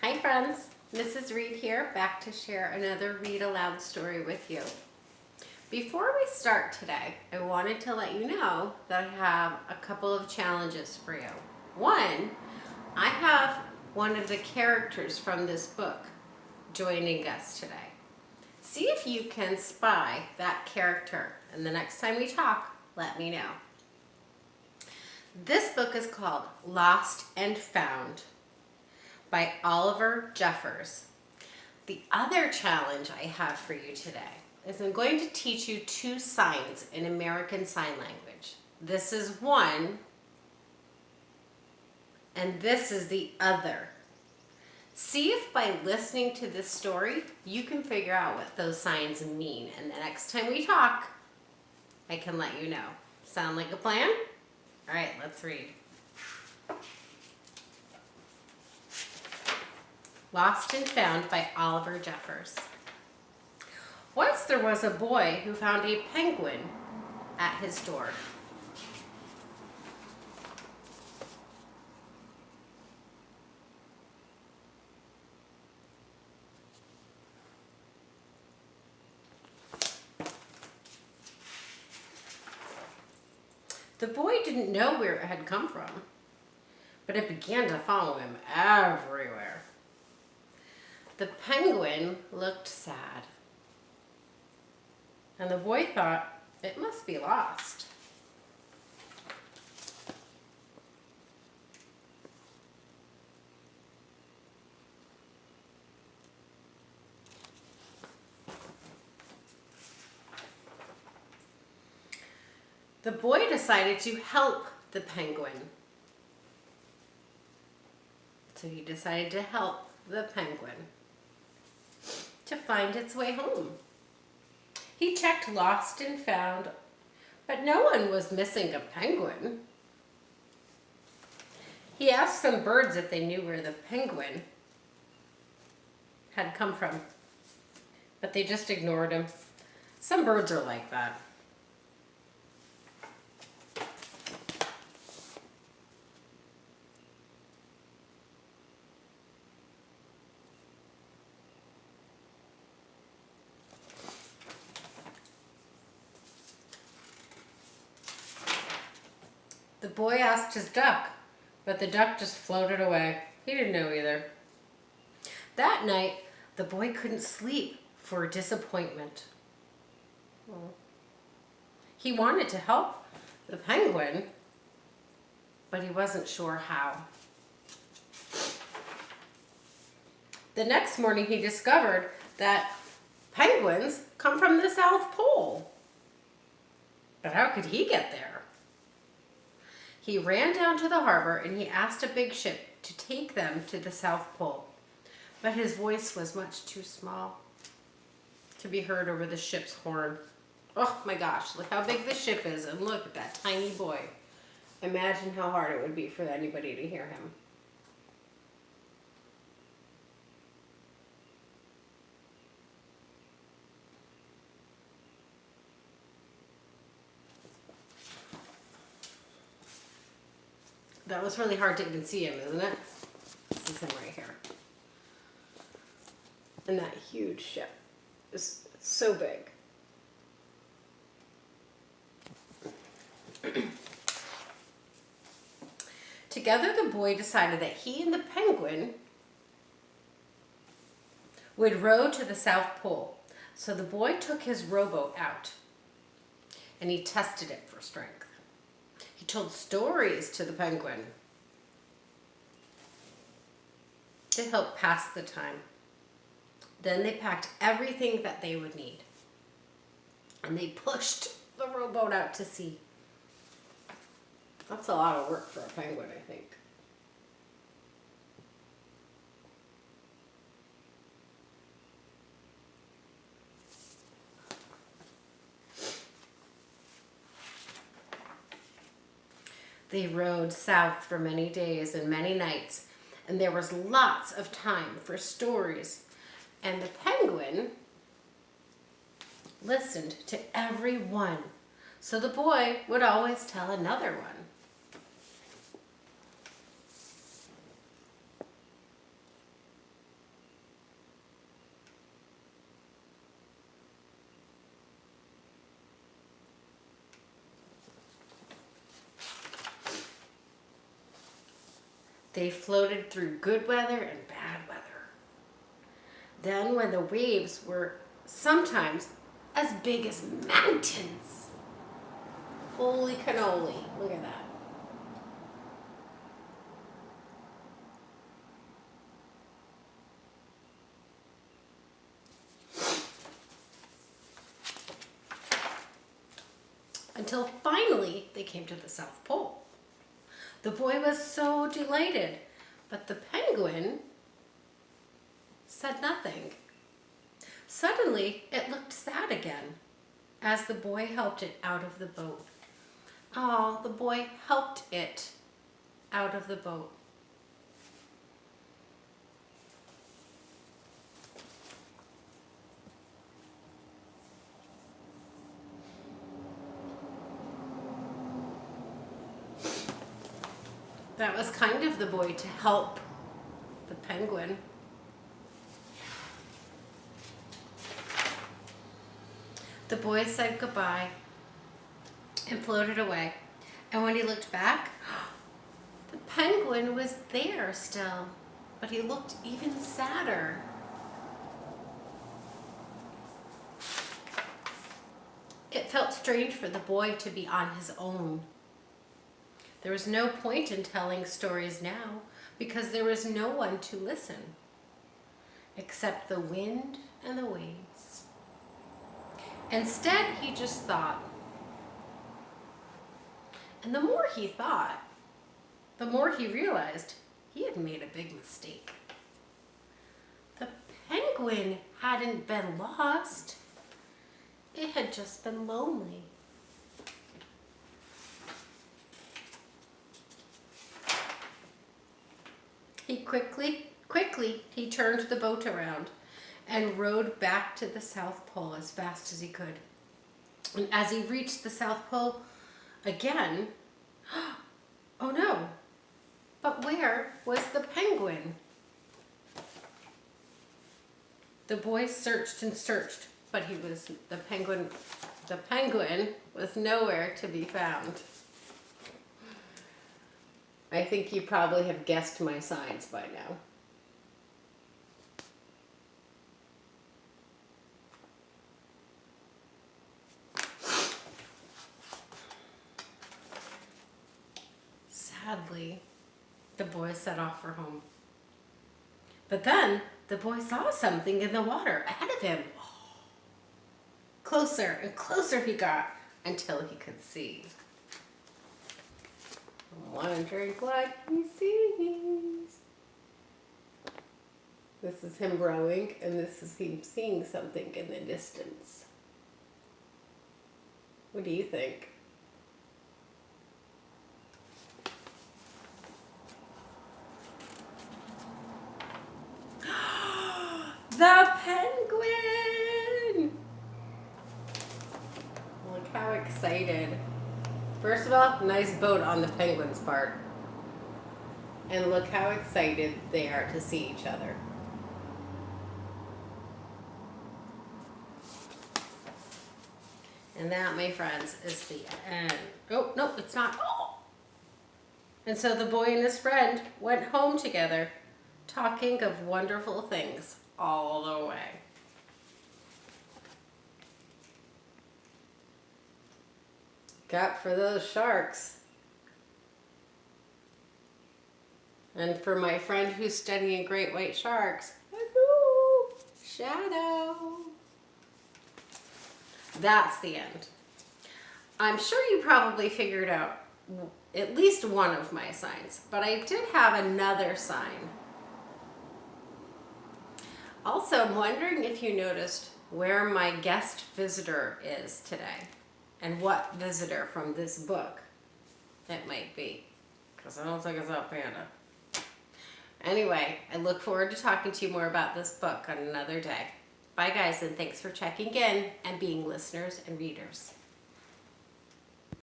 Hi friends, Mrs. Reed here, back to share another read aloud story with you. Before we start today, I wanted to let you know that I have a couple of challenges for you. One, I have one of the characters from this book joining us today. See if you can spy that character, and the next time we talk, let me know. This book is called Lost and Found by Oliver Jeffers. The other challenge I have for you today is I'm going to teach you two signs in American Sign Language. This is one, and this is the other. See if by listening to this story, you can figure out what those signs mean. And the next time we talk, I can let you know. Sound like a plan? All right, let's read. Lost and Found by Oliver Jeffers. Once there was a boy who found a penguin at his door. The boy didn't know where it had come from, but it began to follow him everywhere. The penguin looked sad, and the boy thought it must be lost. The boy decided to help the penguin. So he decided to help the penguin to find its way home. He checked Lost and Found, but no one was missing a penguin. He asked some birds if they knew where the penguin had come from, but they just ignored him. Some birds are like that. The boy asked his duck, but the duck just floated away. He didn't know either. That night, the boy couldn't sleep for disappointment. He wanted to help the penguin, but he wasn't sure how. The next morning, he discovered that penguins come from the South Pole. But how could he get there? He ran down to the harbor and he asked a big ship to take them to the South Pole. But his voice was much too small to be heard over the ship's horn. Oh my gosh, look how big the ship is, and look at that tiny boy. Imagine how hard it would be for anybody to hear him. That was really hard to even see him, isn't it? This is him right here. And that huge ship is so big. Together, the boy decided that he and the penguin would row to the South Pole. So the boy took his rowboat out and he tested it for strength. He told stories to the penguin to help pass the time. Then they packed everything that they would need, and they pushed the rowboat out to sea. That's a lot of work for a penguin, I think. They rowed south for many days and many nights, and there was lots of time for stories. And the penguin listened to every one, so the boy would always tell another one. They floated through good weather and bad weather. Then when the waves were sometimes as big as mountains. Holy cannoli, look at that. Until finally they came to the South Pole. The boy was so delighted, but the penguin said nothing. Suddenly, it looked sad again as the boy helped it out of the boat. Oh, the boy helped it out of the boat. That was kind of the boy to help the penguin. The boy said goodbye and floated away. And when he looked back, the penguin was there still, but he looked even sadder. It felt strange for the boy to be on his own. There was no point in telling stories now because there was no one to listen except the wind and the waves. Instead, he just thought. And the more he thought, the more he realized he had made a big mistake. The penguin hadn't been lost. It had just been lonely. He quickly, he turned the boat around and rowed back to the South Pole as fast as he could. And as he reached the South Pole again, oh no, but where was the penguin? The boy searched and searched, but the penguin was nowhere to be found. I think you probably have guessed my signs by now. Sadly, the boy set off for home. But then the boy saw something in the water ahead of him. Closer and closer he got until he could see. I'm wondering what he sees. This is him rowing, and this is him seeing something in the distance. What do you think? The penguin! Look how excited. First of all, nice boat on the penguin's part. And look how excited they are to see each other. And that, my friends, is the end. Oh, no, it's not. Oh! And so the boy and his friend went home together, talking of wonderful things all the way. Got for those sharks. And for my friend who's studying great white sharks, shadow. That's the end. I'm sure you probably figured out at least one of my signs, but I did have another sign. Also, I'm wondering if you noticed where my guest visitor is today and what visitor from this book it might be, because I don't think it's that panda. Anyway, I look forward to talking to you more about this book on another day. Bye guys, and thanks for checking in and being listeners and readers.